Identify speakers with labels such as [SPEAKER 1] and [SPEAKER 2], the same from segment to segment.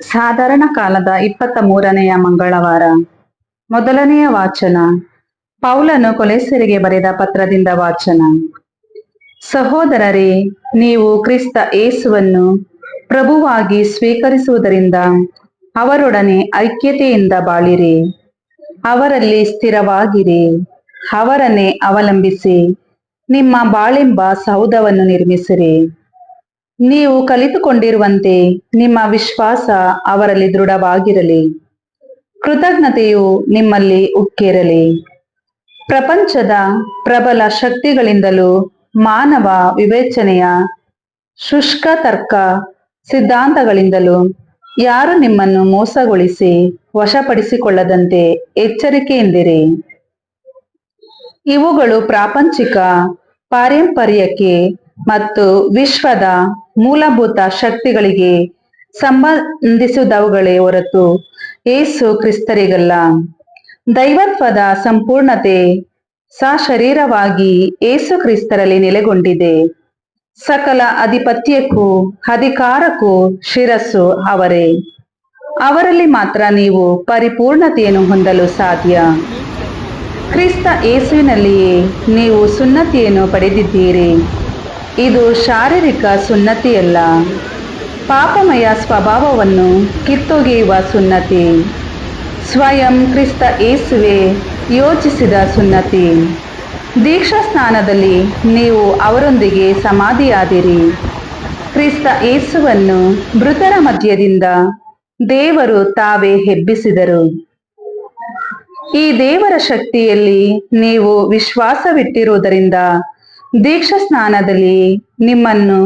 [SPEAKER 1] ಸಾಧಾರಣ ಕಾಲದ 23ನೆಯ ಮಂಗಳವಾರ. ಮೊದಲನೆಯ ವಾಚನ ಪೌಲನು ಕೊಲೆಸರಿಗೆ ಬರೆದ ಪತ್ರದಿಂದ ವಾಚನ. ಸಹೋದರರೇ, ನೀವು ಕ್ರಿಸ್ತ ಯೇಸುವನ್ನು ಪ್ರಭುವಾಗಿ ಸ್ವೀಕರಿಸುವುದರಿಂದ ಅವರೊಡನೆ ಐಕ್ಯತೆಯಿಂದ ಬಾಳಿರಿ. ಅವರಲ್ಲಿ ಸ್ಥಿರವಾಗಿರಿ. ಅವರನ್ನೇ ಅವಲಂಬಿಸಿ ನಿಮ್ಮ ಬಾಳೆಂಬ ಸೌಧವನ್ನು ನಿರ್ಮಿಸಿರಿ. ನೀವು ಕಲಿತುಕೊಂಡಿರುವಂತೆ ನಿಮ್ಮ ವಿಶ್ವಾಸ ಅವರಲ್ಲಿ ದೃಢವಾಗಿರಲಿ. ಕೃತಜ್ಞತೆಯು ನಿಮ್ಮಲ್ಲಿ ಉಕ್ಕೇರಲಿ. ಪ್ರಪಂಚದ ಪ್ರಬಲ ಶಕ್ತಿಗಳಿಂದಲೂ ಮಾನವ ವಿವೇಚನೆಯ ಶುಷ್ಕ ತರ್ಕ ಸಿದ್ಧಾಂತಗಳಿಂದಲೂ ಯಾರು ನಿಮ್ಮನ್ನು ಮೋಸಗೊಳಿಸಿ ವಶಪಡಿಸಿಕೊಳ್ಳದಂತೆ ಎಚ್ಚರಿಕೆಯಿಂದಿರಿ. ಇವುಗಳು ಪ್ರಾಪಂಚಿಕ ಪಾರಂಪರ್ಯಕ್ಕೆ ಮತ್ತು ವಿಶ್ವದ ಮೂಲಭೂತ ಶಕ್ತಿಗಳಿಗೆ ಸಂಬಂಧಿಸಿದವುಗಳೇ ಹೊರತು ಯೇಸು ಕ್ರಿಸ್ತರಿಗಲ್ಲ. ದೈವತ್ವದ ಸಂಪೂರ್ಣತೆ ಸಶರೀರವಾಗಿ ಯೇಸು ಕ್ರಿಸ್ತರಲ್ಲಿ ನೆಲೆಗೊಂಡಿದೆ. ಸಕಲ ಅಧಿಪತ್ಯಕ್ಕೂ ಅಧಿಕಾರಕ್ಕೂ ಶಿರಸ್ಸು ಅವರೇ. ಅವರಲ್ಲಿ ಮಾತ್ರ ನೀವು ಪರಿಪೂರ್ಣತೆಯನ್ನು ಹೊಂದಲು ಸಾಧ್ಯ. ಕ್ರಿಸ್ತ ಯೇಸುವಿನಲ್ಲಿಯೇ ನೀವು ಸುನ್ನತಿಯನ್ನು ಪಡೆದಿದ್ದೀರಿ. ಇದು ಶಾರೀರಿಕ ಸುನ್ನತಿಯಲ್ಲ, ಪಾಪಮಯ ಸ್ವಭಾವವನ್ನು ಕಿತ್ತೊಗೆಯುವ ಸುನ್ನತಿ. ಸ್ವಯಂ ಕ್ರಿಸ್ತ ಯೇಸುವೇ ಯೋಚಿಸಿದ ಸುನ್ನತಿ. ದೀಕ್ಷಾ ಸ್ನಾನದಲ್ಲಿ ನೀವು ಅವರೊಂದಿಗೆ ಸಮಾಧಿಯಾದಿರಿ. ಕ್ರಿಸ್ತ ಯೇಸುವನ್ನು ಮೃತರ ಮಧ್ಯದಿಂದ ದೇವರು ತಾವೇ ಎಬ್ಬಿಸಿದರು. ಈ ದೇವರ ಶಕ್ತಿಯಲ್ಲಿ ನೀವು ವಿಶ್ವಾಸವಿಟ್ಟಿರುವುದರಿಂದ ದೀಕ್ಷಾ ಸ್ನಾನದಲ್ಲಿ ನಿಮ್ಮನ್ನು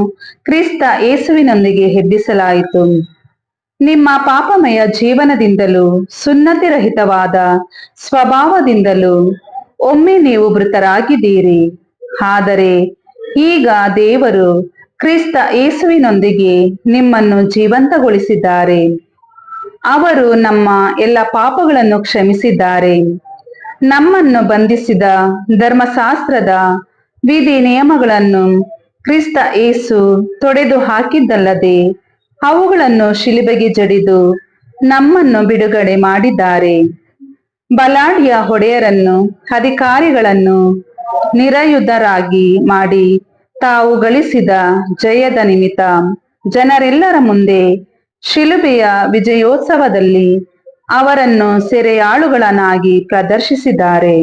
[SPEAKER 1] ಕ್ರಿಸ್ತ ಯೇಸುವಿನೊಂದಿಗೆ ಎಬ್ಬಿಸಲಾಯಿತು. ನಿಮ್ಮ ಪಾಪಮಯ ಜೀವನದಿಂದಲೂ ಸುನ್ನತಿರಹಿತವಾದ ಸ್ವಭಾವದಿಂದಲೂ ಒಮ್ಮೆ ನೀವು ಮೃತರಾಗಿದ್ದೀರಿ. ಆದರೆ ಈಗ ದೇವರು ಕ್ರಿಸ್ತ ಯೇಸುವಿನೊಂದಿಗೆ ನಿಮ್ಮನ್ನು ಜೀವಂತಗೊಳಿಸಿದ್ದಾರೆ. ಅವರು ನಮ್ಮ ಎಲ್ಲ ಪಾಪಗಳನ್ನು ಕ್ಷಮಿಸಿದ್ದಾರೆ. ನಮ್ಮನ್ನು ಬಂಧಿಸಿದ ಧರ್ಮಶಾಸ್ತ್ರದ ವಿಧಿ ನಿಯಮಗಳನ್ನು ಕ್ರಿಸ್ತ ಯೇಸು ತೊಡೆದು ಹಾಕಿದ್ದಲ್ಲದೆ ಅವುಗಳನ್ನು ಶಿಲುಬೆಗೆ ಜಡಿದು ನಮ್ಮನ್ನು ಬಿಡುಗಡೆ ಮಾಡಿದ್ದಾರೆ. ಬಲಾಢ್ಯ ಒಡೆಯರನ್ನು ಅಧಿಕಾರಿಗಳನ್ನು ನಿರಯುಧರಾಗಿ ಮಾಡಿ ತಾವು ಗಳಿಸಿದ ಜಯದ ನಿಮಿತ್ತ ಜನರೆಲ್ಲರ ಮುಂದೆ ಶಿಲುಬೆಯ ವಿಜಯೋತ್ಸವದಲ್ಲಿ ಅವರನ್ನು ಸೆರೆಯಾಳುಗಳನ್ನಾಗಿ ಪ್ರದರ್ಶಿಸಿದ್ದಾರೆ.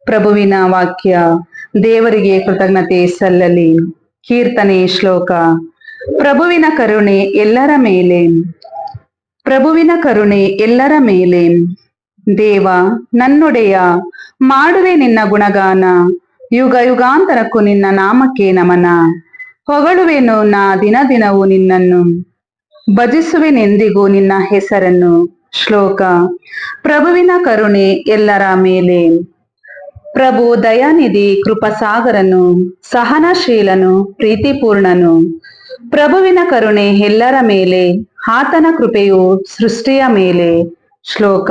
[SPEAKER 1] ಪ್ರಭುವಿನ ವಾಕ್ಯ. ದೇವರಿಗೆ ಕೃತಜ್ಞತೆ ಸಲ್ಲಲಿ. ಕೀರ್ತನೆ ಶ್ಲೋಕ. ಪ್ರಭುವಿನ ಕರುಣೆ ಎಲ್ಲರ ಮೇಲೆ. ಪ್ರಭುವಿನ ಕರುಣೆ ಎಲ್ಲರ ಮೇಲೆ. ದೇವ ನನ್ನೊಡೆಯ, ಮಾಡುವೆ ನಿನ್ನ ಗುಣಗಾನ. ಯುಗ ಯುಗಾಂತರಕ್ಕೂ ನಿನ್ನ ನಾಮಕ್ಕೆ ನಮನ. ಹೊಗಳುವೆನು ನಾ ದಿನ ದಿನವೂ ನಿನ್ನನ್ನು. ಭಜಿಸುವೆನೆಂದಿಗೂ ನಿನ್ನ ಹೆಸರನ್ನು. ಶ್ಲೋಕ. ಪ್ರಭುವಿನ ಕರುಣೆ ಎಲ್ಲರ ಮೇಲೆ. ಪ್ರಭು ದಯಾನಿಧಿ, ಕೃಪಾಸಾಗರನು, ಸಹನಶೀಲನು, ಪ್ರೀತಿಪೂರ್ಣನು. ಪ್ರಭುವಿನ ಕರುಣೆ ಎಲ್ಲರ ಮೇಲೆ. ಆತನ ಕೃಪೆಯು ಸೃಷ್ಟಿಯ ಮೇಲೆ. ಶ್ಲೋಕ.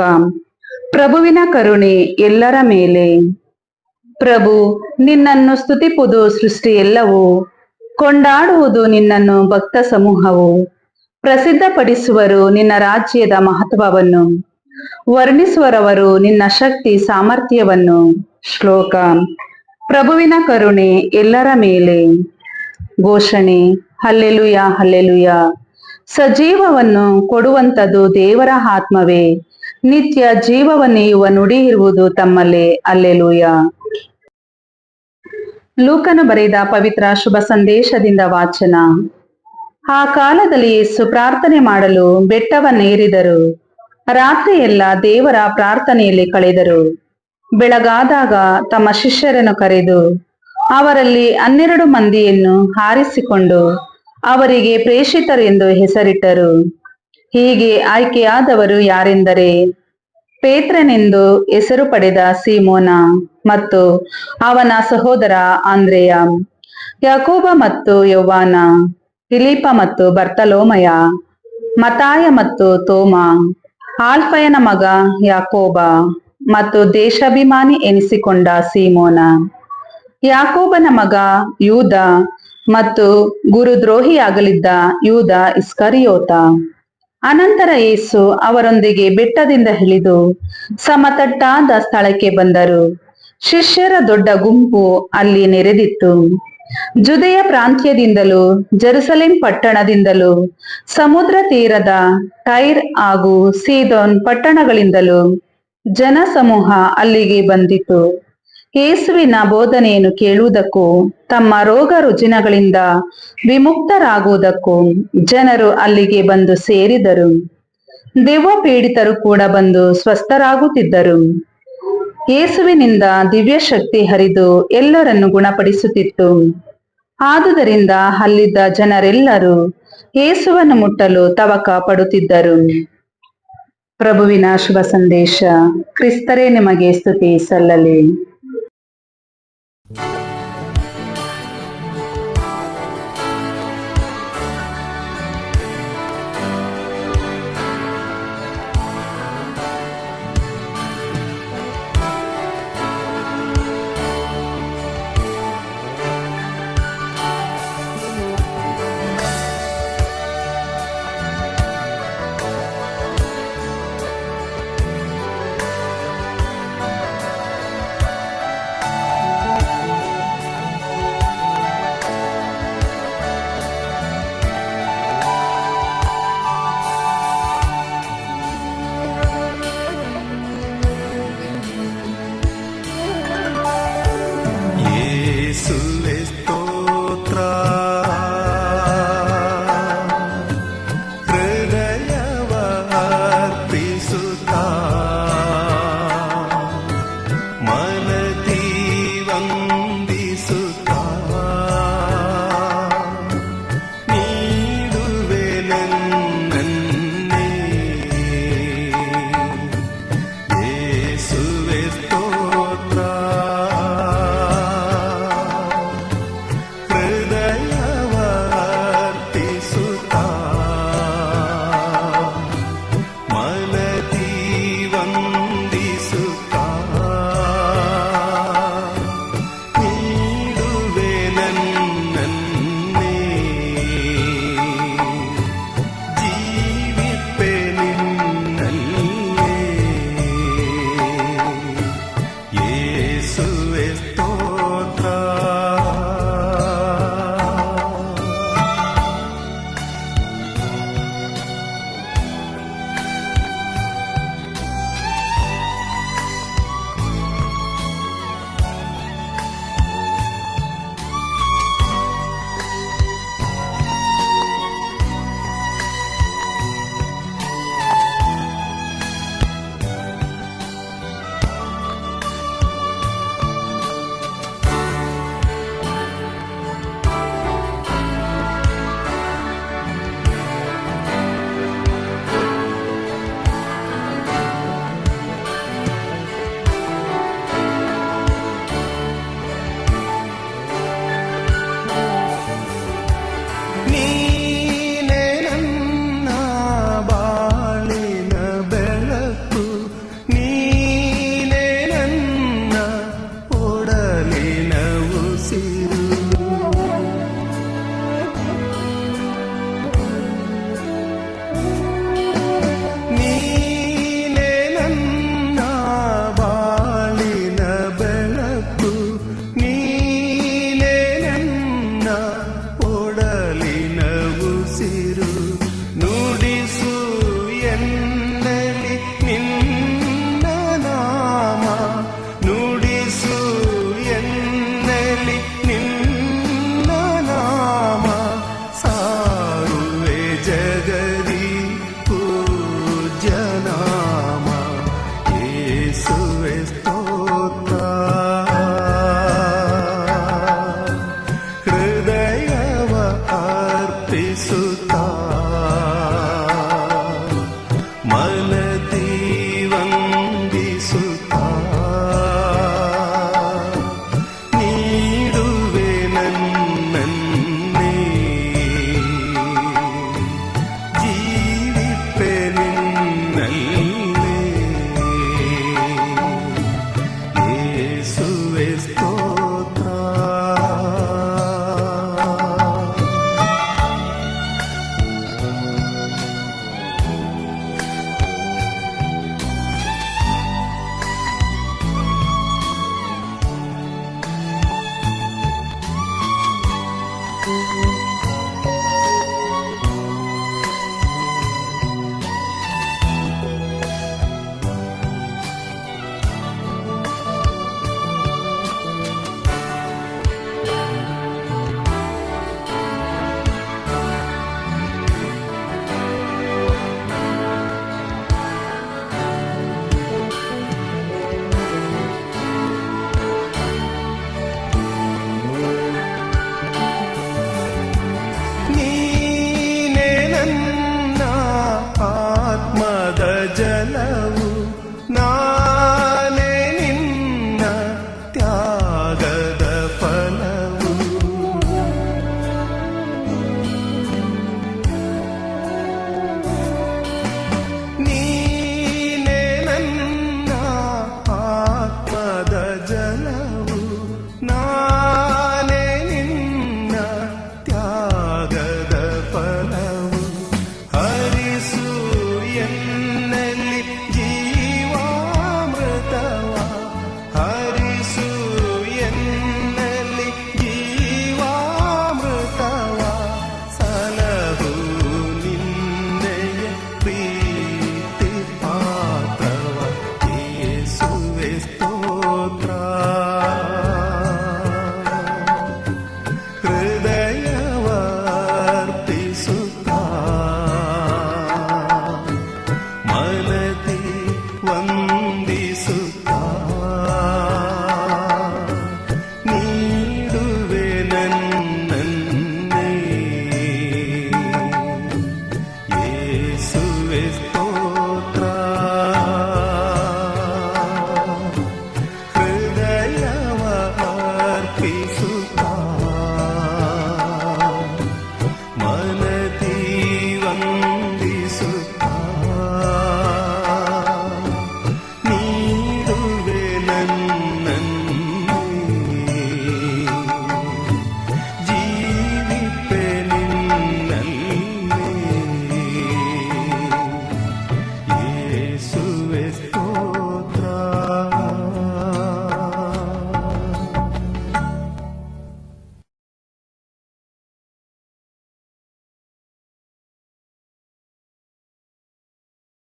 [SPEAKER 1] ಪ್ರಭುವಿನ ಕರುಣೆ ಎಲ್ಲರ ಮೇಲೆ. ಪ್ರಭು ನಿನ್ನನ್ನು ಸ್ತುತಿಪುದು ಸೃಷ್ಟಿ ಎಲ್ಲವೂ. ಕೊಂಡಾಡುವುದು ನಿನ್ನನ್ನು ಭಕ್ತ ಸಮೂಹವು. ಪ್ರಸಿದ್ಧಪಡಿಸುವರು ನಿನ್ನ ರಾಜ್ಯದ ಮಹತ್ವವನ್ನು. ವರ್ಣಿಸುವರವರು ನಿನ್ನ ಶಕ್ತಿ ಸಾಮರ್ಥ್ಯವನ್ನು. ಶ್ಲೋಕ. ಪ್ರಭುವಿನ ಕರುಣೆ ಎಲ್ಲರ ಮೇಲೆ. ಘೋಷಣೆ. Hallelujah, hallelujah. ಸಜೀವವನ್ನು ಕೊಡುವಂಥದ್ದು ದೇವರ ಆತ್ಮವೇ. ನಿತ್ಯ ಜೀವವನ್ನೀಯುವ ನುಡಿ ಇರುವುದು ತಮ್ಮಲ್ಲೇ. ಹಲ್ಲೆಲೂಯ. ಲೂಕನು ಬರೆದ ಪವಿತ್ರ ಶುಭ ಸಂದೇಶದಿಂದ ವಾಚನ. ಆ ಕಾಲದಲ್ಲಿ ಯೇಸು ಪ್ರಾರ್ಥನೆ ಮಾಡಲು ಬೆಟ್ಟವನ್ನೇರಿದರು. ರಾತ್ರಿಯೆಲ್ಲ ದೇವರ ಪ್ರಾರ್ಥನೆಯಲ್ಲಿ ಕಳೆದರು. ಬೆಳಗಾದಾಗ ತಮ್ಮ ಶಿಷ್ಯರನ್ನು ಕರೆದು ಅವರಲ್ಲಿ 12 ಮಂದಿಯನ್ನು ಆರಿಸಿಕೊಂಡು ಅವರಿಗೆ ಪ್ರೇಷಿತರೆಂದು ಹೆಸರಿಟ್ಟರು. ಹೀಗೆ ಆಯ್ಕೆಯಾದವರು ಯಾರೆಂದರೆ, ಪೇತ್ರನೆಂದು ಹೆಸರು ಪಡೆದ ಸೀಮೋನ ಮತ್ತು ಅವನ ಸಹೋದರ ಆಂದ್ರೆಯ, ಯಾಕೋಬ ಮತ್ತು ಯೋವಾನ, ಫಿಲಿಪ ಮತ್ತು ಬರ್ತಲೋಮಯ, ಮತಾಯ ಮತ್ತು ತೋಮ, ಆಲ್ಫಯನ ಮಗ ಯಾಕೋಬ ಮತ್ತು ದೇಶಾಭಿಮಾನಿ ಎನಿಸಿಕೊಂಡ ಸೀಮೋನ, ಯಾಕೋಬನ ಮಗ ಯೂದ ಮತ್ತು ಗುರುದ್ರೋಹಿಯಾಗಲಿದ್ದ ಯೂದ ಇಸ್ಕರಿಯೋತ. ಅನಂತರ ಯೇಸು ಅವರೊಂದಿಗೆ ಬೆಟ್ಟದಿಂದ ಇಳಿದು ಸಮತಟ್ಟಾದ ಸ್ಥಳಕ್ಕೆ ಬಂದರು. ಶಿಷ್ಯರ ದೊಡ್ಡ ಗುಂಪು ಅಲ್ಲಿ ನೆರೆದಿತ್ತು. ಜುದೆಯ ಪ್ರಾಂತ್ಯದಿಂದಲೂ ಜೆರುಸಲೇಂ ಪಟ್ಟಣದಿಂದಲೂ ಸಮುದ್ರ ತೀರದ ಟೈರ್ ಹಾಗೂ ಸೀದೋನ್ ಪಟ್ಟಣಗಳಿಂದಲೂ ಜನಸಮೂಹ ಅಲ್ಲಿಗೆ ಬಂದಿತು. ಯೇಸುವಿನ ಬೋಧನೆಯನ್ನು ಕೇಳುವುದಕ್ಕೂ ತಮ್ಮ ರೋಗ ರುಜಿನಗಳಿಂದ ವಿಮುಕ್ತರಾಗುವುದಕ್ಕೂ ಜನರು ಅಲ್ಲಿಗೆ ಬಂದು ಸೇರಿದರು. ದೆವ್ವ ಪೀಡಿತರು ಕೂಡ ಬಂದು ಸ್ವಸ್ಥರಾಗುತ್ತಿದ್ದರು. ಯೇಸುವಿನಿಂದ ದಿವ್ಯ ಶಕ್ತಿ ಹರಿದು ಎಲ್ಲರನ್ನು ಗುಣಪಡಿಸುತ್ತಿತ್ತು. ಆದುದರಿಂದ ಅಲ್ಲಿದ್ದ ಜನರೆಲ್ಲರೂ ಯೇಸುವನ್ನು ಮುಟ್ಟಲು ತವಕ ಪಡುತ್ತಿದ್ದರು. ಪ್ರಭುವಿನ ಶುಭ ಸಂದೇಶ. ಕ್ರಿಸ್ತರೇ ನಿಮಗೆ ಸ್ತುತಿ ಸಲ್ಲಲಿ.